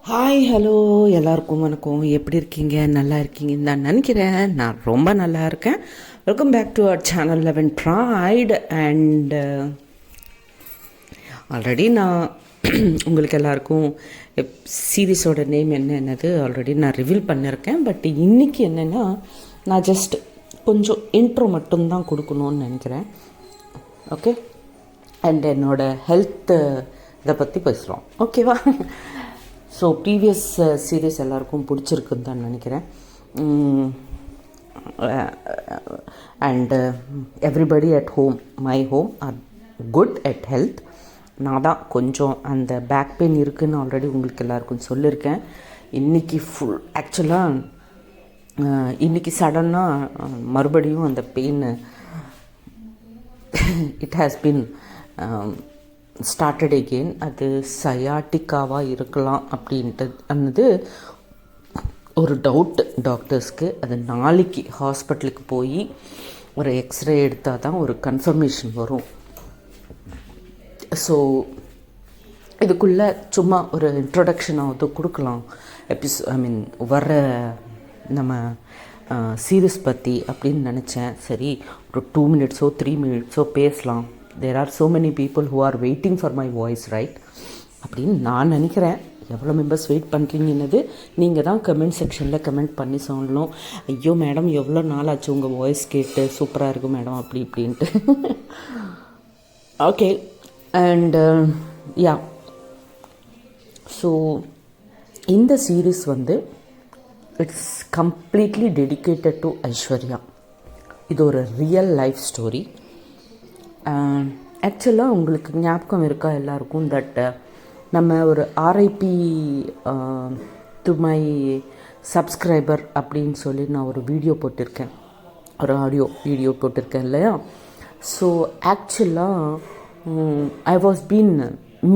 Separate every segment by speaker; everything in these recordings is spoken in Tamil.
Speaker 1: ஹாய் ஹலோ எல்லாருக்கும் வணக்கம். எப்படி இருக்கீங்க? நல்லா இருக்கீங்கன்னு தான் நினைக்கிறேன். நான் ரொம்ப நல்லா இருக்கேன். Welcome back to our channel eleven pride. And already நான் உங்களுக்கு எல்லாருக்கும் சீரீஸோட நேம் என்னது ஆல்ரெடி நான் ரிவீல் பண்ணியிருக்கேன். பட் இன்றைக்கி என்னென்னா, நான் ஜஸ்ட் கொஞ்சம் இன்ட்ரோ மட்டும்தான் கொடுக்கணும்னு நினைக்கிறேன். ஓகே, அண்ட் என்னோடய ஹெல்த்து இதை பற்றி பேசுகிறோம். ஓகேவா? ஸோ ப்ரீவியஸ் சீரீஸ் எல்லாருக்கும் பிடிச்சிருக்குன்னு தான் நினைக்கிறேன். And everybody at home, my home are good at health. நான் தான் கொஞ்சம் அந்த பேக் பெயின் இருக்குதுன்னு ஆல்ரெடி உங்களுக்கு எல்லாருக்கும் சொல்லியிருக்கேன். இன்றைக்கி ஆக்சுவலாக இன்றைக்கி சடனாக மறுபடியும் அந்த pain it has been started again. அது சயாட்டிக்காவாக இருக்கலாம் அப்படின்ட்டு ஒரு டவுட்டு டாக்டர்ஸ்க்கு. அது நாளைக்கு ஹாஸ்பிட்டலுக்கு போய் ஒரு எக்ஸ்ரே எடுத்தால் தான் ஒரு கன்ஃபர்மேஷன் வரும். ஸோ இதுக்குள்ளே சும்மா ஒரு இன்ட்ரொடக்ஷனாவது கொடுக்கலாம் வர்ற நம்ம சீரீஸ் பற்றி அப்படின்னு நினச்சேன். சரி, ஒரு 2 minutes 3 minutes பேசலாம். There are so many people who are waiting for my voice, right? அப்படின்னு நான் நினைக்கிறேன். எவ்வளோ மெம்பர்ஸ் வெயிட் பண்ணுறீங்கன்னது நீங்கள் தான் கமெண்ட் செக்ஷனில் கமெண்ட் பண்ணி சொல்லணும். ஐயோ மேடம், எவ்வளோ நாள் ஆச்சு உங்கள் வாய்ஸ் கேட்டு, சூப்பராக இருக்கும் மேடம் அப்படி இப்படின்ட்டு. ஓகே, அண்ட் யா, ஸோ இந்த series it's completely dedicated to Aishwarya. இது ஒரு ரியல் லைஃப் ஸ்டோரி. ஆக்சுவலாக உங்களுக்கு ஞாபகம் இருக்கா எல்லாருக்கும், தட் நம்ம ஒரு ஆர்ஐபி டு மை சப்ஸ்கிரைபர் அப்படின்னு சொல்லி நான் ஒரு வீடியோ போட்டிருக்கேன், ஒரு ஆடியோ வீடியோ போட்டிருக்கேன் இல்லையா? ஸோ ஆக்சுவலாக ஐ வாஸ் பீன்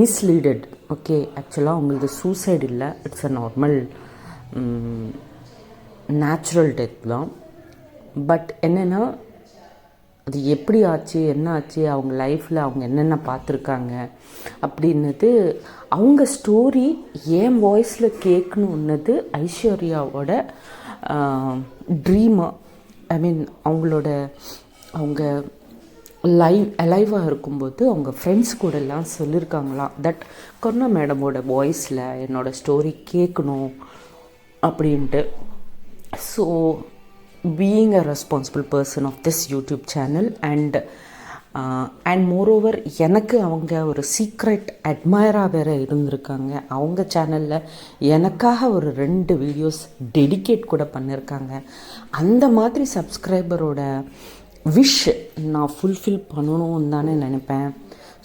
Speaker 1: மிஸ்லீடட். ஓகே, ஆக்சுவலாக உங்களுக்கு சூசைட் இல்லை, it's a normal natural death தான். பட் என்னென்னா, அது எப்படி ஆச்சு, என்ன ஆச்சு, அவங்க லைஃப்பில் அவங்க என்னென்ன பார்த்துருக்காங்க அப்படின்னது, அவங்க ஸ்டோரி என் வாய்ஸில் கேட்கணுன்னது ஐஸ்வர்யாவோட ட்ரீமாக. அவங்க அலைவாக இருக்கும்போது அவங்க ஃப்ரெண்ட்ஸ் கூடலாம் சொல்லியிருக்காங்களாம், தட் கருணா மேடமோட வாய்ஸில் என்னோடய ஸ்டோரி கேட்கணும் அப்படின்ட்டு. So being a responsible person of this YouTube channel and moreover எனக்கு அவங்க ஒரு சீக்ரெட் அட்மையராக வேறு இருந்திருக்காங்க. அவங்க சேனலில் எனக்காக ஒரு 2 வீடியோஸ் டெடிகேட் கூட பண்ணியிருக்காங்க. அந்த மாதிரி சப்ஸ்கிரைபரோட விஷ் நான் ஃபுல்ஃபில் பண்ணணும்னு தானே நினைப்பேன்.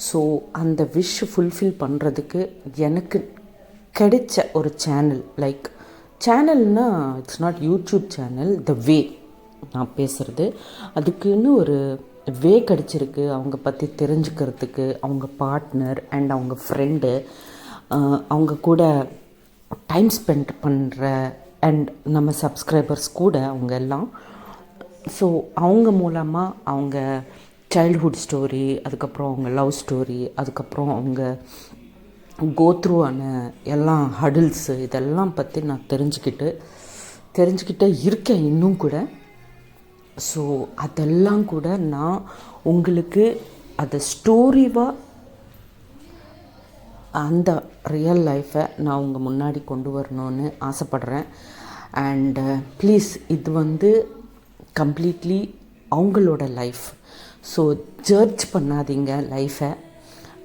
Speaker 1: ஸோ அந்த விஷ் ஃபுல்ஃபில் பண்ணுறதுக்கு எனக்கு கிடைச்ச ஒரு சேனல், லைக் சேனல்னால் it's not YouTube channel, the way நான் பேசுகிறது, அதுக்குன்னு ஒரு வே கிடச்சிருக்கு அவங்க பற்றி தெரிஞ்சுக்கிறதுக்கு. அவங்க பார்ட்னர் அண்ட் அவங்க ஃப்ரெண்டு, அவங்க கூட டைம் ஸ்பெண்ட் பண்ணுற அண்ட் நம்ம சப்ஸ்கிரைபர்ஸ் கூட அவங்க எல்லாம். ஸோ அவங்க மூலமாக அவங்க சைல்ட்ஹுட் ஸ்டோரி, அதுக்கப்புறம் அவங்க லவ் ஸ்டோரி, அதுக்கப்புறம் அவங்க கோத்ரூ ஆன எல்லாம் ஹடில்ஸு, இதெல்லாம் பற்றி நான் தெரிஞ்சுக்கிட்டே இருக்கேன் இன்னும் கூட. ஸோ அதெல்லாம் கூட நான் உங்களுக்கு அதை ஸ்டோரிவாக அந்த ரியல் லைஃப்பை நான் உங்கள் முன்னாடி கொண்டு வரணும்னு ஆசைப்பட்றேன். அண்டு ப்ளீஸ், இது கம்ப்ளீட்லி அவங்களோட லைஃப். ஸோ ஜட்ஜ் பண்ணாதீங்க லைஃப்பை.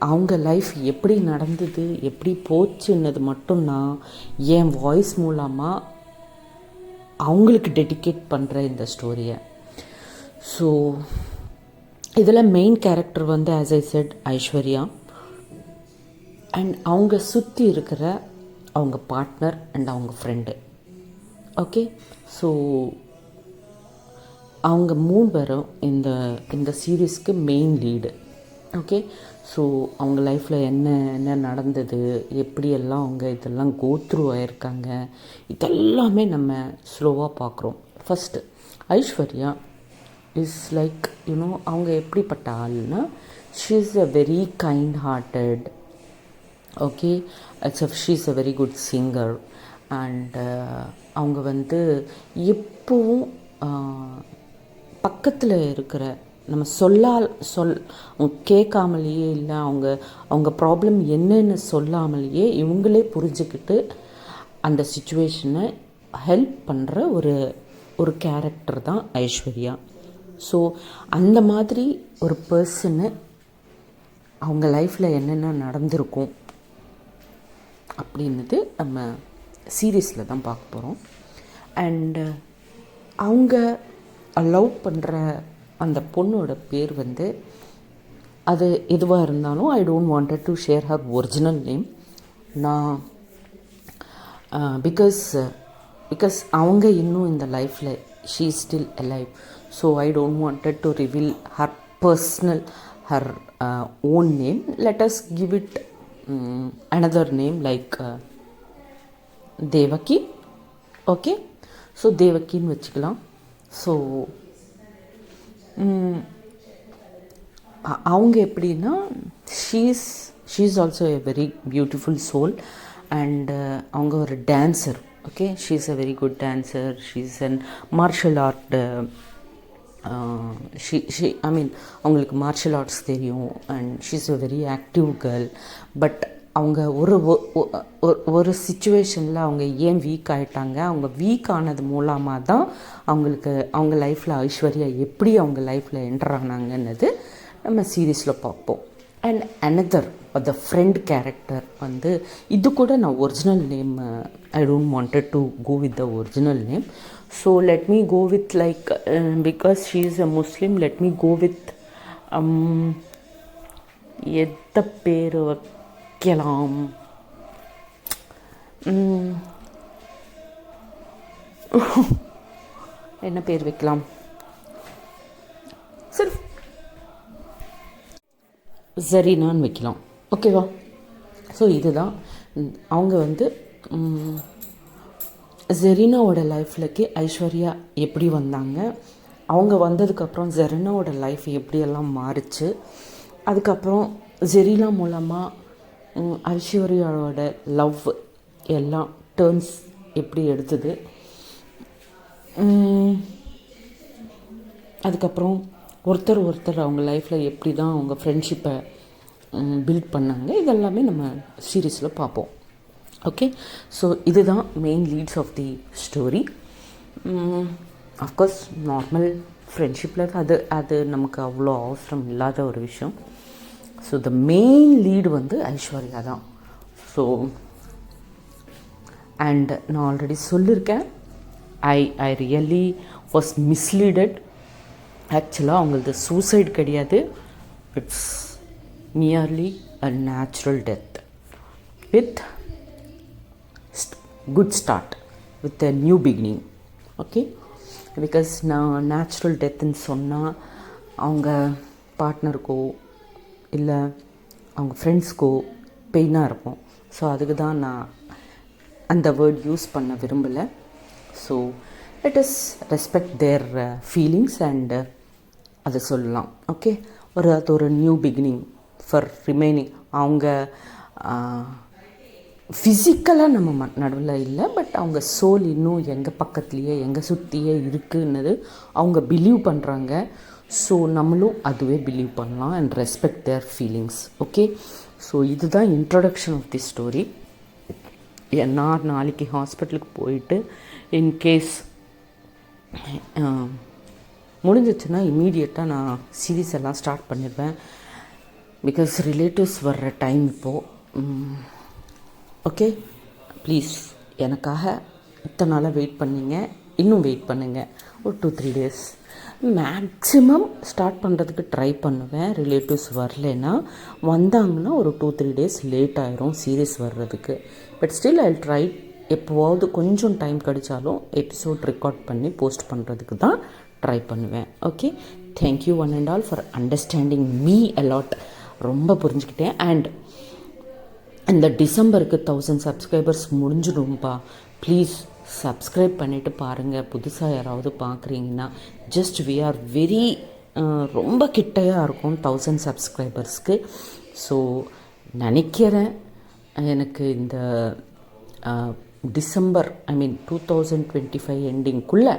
Speaker 1: அவங்க லைஃப் எப்படி நடந்தது, எப்படி போச்சுன்னது மட்டும் நான் என் வாய்ஸ் மூலமாக அவங்களுக்கு டெடிகேட் பண்ணுற இந்த ஸ்டோரியை. ஸோ இதில் main character as I set Aishwarya, and அவங்க சுற்றி இருக்கிற அவங்க பார்ட்னர் அண்ட் அவங்க ஃப்ரெண்டு. ஓகே, ஸோ அவங்க 3 பேரும் இந்த சீரீஸ்க்கு மெயின் லீடு. ஓகே, ஸோ அவங்க லைஃப்பில் என்ன நடந்தது, எப்படியெல்லாம் அவங்க இதெல்லாம் கோத்ரூ ஆகியிருக்காங்க, இதெல்லாமே நம்ம ஸ்லோவாக பார்க்குறோம். ஃபஸ்ட்டு ஐஸ்வர்யா இஸ் லைக் அவங்க எப்படிப்பட்ட ஆள்னா, she is a very kind hearted. Okay, she's a very good singer. And அவங்க வந்து எப்பவும் பக்கத்தில் இருக்கிற நம்ம அவங்க கேட்காமலேயே இல்லை அவங்க ப்ராப்ளம் என்னன்னு சொல்லாமலேயே இவங்களே புரிஞ்சுக்கிட்டு அந்த சுச்சுவேஷனை ஹெல்ப் பண்ணுற ஒரு கேரக்டர் தான் ஐஸ்வர்யா. ஸோ அந்த மாதிரி ஒரு பர்சனு அவங்க லைஃப்பில் என்னென்ன நடந்திருக்கும் அப்படின்னுது நம்ம சீரியஸில் தான் பார்க்க போகிறோம். அண்டு அவங்க லவ் பண்ணுற அந்த பொண்ணோட பேர் வந்து அது எதுவாக இருந்தாலும் I don't wanted to share her original name. நான் பிகாஸ் அவங்க இன்னும் இந்த லைஃப்பில் she is still alive. So I don't wanted to reveal her personal her own name. Let us give it another name like Devaki. Okay, so தேவகின்னு வச்சுக்கலாம். ஸோ அவங்க எப்படின்னா she's also a very beautiful soul. And அவங்க ஒரு dancer. Okay, she's a very good dancer. She's an martial art. அவங்களுக்கு மார்ஷல் ஆர்ட்ஸ் தெரியும். And she's a very active girl. But அவங்க ஒரு சுச்சுவேஷனில் அவங்க ஏன் வீக் ஆகிட்டாங்க, அவங்க வீக் ஆனது மூலமாக தான் அவங்க லைஃப்பில் ஐஸ்வர்யா எப்படி அவங்க லைஃப்பில் என்டர் ஆனாங்கன்னது நம்ம சீரீஸில் பார்ப்போம். And another the friend character வந்து இது கூட நான் original name I don't wanted to go with the original name. So let me go with like because she is a Muslim, let me go with எந்த பேர் வைக்கலாம். என்ன பேர் வைக்கலாம்? சரி, ஜரீனான்னு வைக்கலாம். ஓகேவா? ஸோ இதுதான் அவங்க வந்து ஜெரீனாவோட லைஃப்லக்கு ஐஸ்வர்யா எப்படி வந்தாங்க, அவங்க வந்ததுக்கப்புறம் ஜெரீனாவோட லைஃப் எப்படியெல்லாம் மாறிச்சு, அதுக்கப்புறம் ஜெரீனா மூலமாக ஐஸ்வர்யாவோட லவ் எல்லாம் டேர்ன்ஸ் எப்படி எடுத்தது, அதுக்கப்புறம் ஒருத்தர் அவங்க லைஃப்பில் எப்படி தான் அவங்க ஃப்ரெண்ட்ஷிப்பை பில்ட் பண்ணாங்க, இதெல்லாமே நம்ம சீரீஸில் பார்ப்போம். ஓகே, ஸோ இதுதான் main leads of the story. Of course normal ஃப்ரெண்ட்ஷிப்பில் அது நமக்கு அவ்வளோ அவசரம் இல்லாத ஒரு விஷயம். ஸோ த மெயின் லீடு வந்து ஐஸ்வர்யா தான். ஸோ அண்ட் நான் ஆல்ரெடி சொல்லியிருக்கேன், ஐ ரியலி வாஸ் மிஸ்லீடட். ஆக்சுவலாக அவங்களது சூசைட் கிடையாது, it's nearly a natural death with good start, with a new beginning. Okay, because நான் நேச்சுரல் டெத்துன்னு சொன்னால் அவங்க பார்ட்னருக்கோ இல்லை அவங்க ஃப்ரெண்ட்ஸ்க்கோ பெயினாக இருக்கும். ஸோ அதுக்கு தான் நான் அந்த வேர்ட் யூஸ் பண்ண விரும்பலை. So let us respect there feelings and அதை சொல்லலாம். ஓகே, அது ஒரு நியூ பிகினிங் ஃபார் ரிமைனிங். அவங்க ஃபிசிக்கலாக நம்ம நடுவில் இல்லை, பட் அவங்க சோல் இன்னும் எங்கள் பக்கத்துலேயே எங்கள் சுற்றியே இருக்குன்னது அவங்க பிலீவ் பண்ணுறாங்க. ஸோ நம்மளும் அதுவே பிலீவ் பண்ணலாம் and respect there feelings. Okay, so இதுதான் இன்ட்ரடக்ஷன் ஆஃப் தி ஸ்டோரி. நான் நாளைக்கு ஹாஸ்பிட்டலுக்கு போயிட்டு இன்கேஸ் முடிஞ்சிச்சுன்னா இம்மீடியட்டாக நான் சீரீஸ் எல்லாம் ஸ்டார்ட் பண்ணிடுவேன். பிகாஸ் ரிலேட்டிவ்ஸ் வர்ற டைம் இப்போது. ஓகே, ப்ளீஸ் எனக்காக இத்தனை நாளாக வெயிட் பண்ணிங்க, இன்னும் வெயிட் பண்ணுங்கள். ஒரு 2-3 days மேக்ஸிமம் ஸ்டார்ட் பண்ணுறதுக்கு ட்ரை பண்ணுவேன். ரிலேட்டிவ்ஸ் வரலைன்னா, வந்தாங்கன்னா ஒரு 2-3 days லேட் ஆயிரும் சீரீஸ் வர்றதுக்கு. But still I try. எப்போவாவது கொஞ்சம் டைம் கிடைச்சாலும் எபிசோட் ரெக்கார்ட் பண்ணி போஸ்ட் பண்ணுறதுக்கு தான் ட்ரை பண்ணுவேன். Okay, thank you one and all for understanding me allot. ரொம்ப புரிஞ்சுக்கிட்டேன். அண்ட் இந்த டிசம்பருக்கு 1000 சப்ஸ்கிரைபர்ஸ் முடிஞ்சிடும்பா. ப்ளீஸ் சப்ஸ்கிரைப் பண்ணிவிட்டு பாருங்கள். புதுசாக யாராவது பார்க்குறீங்கன்னா, ஜஸ்ட் வி ஆர் வெரி ரொம்ப கிட்டையாக இருக்கும் 1000 சப்ஸ்கிரைபர்ஸ்க்கு. ஸோ நினைக்கிறேன் எனக்கு இந்த டிசம்பர் 2025 எண்டிங்குள்ளே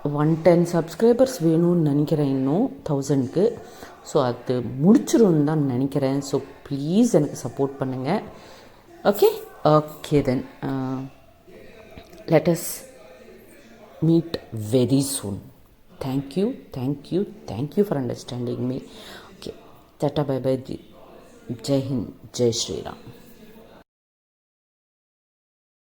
Speaker 1: 110 சப்ஸ்கிரைபர்ஸ் வேணும்னு நினைக்கிறேன், இன்னும் 1000க்கு. ஸோ அது முடிச்சிரும்னு தான் நினைக்கிறேன். ஸோ ப்ளீஸ் எனக்கு சப்போர்ட் பண்ணுங்கள். Okay then let us meet very soon. Thank you for understanding me. Okay, tata, bye bye. Jai Hind, Jai Shri Ram.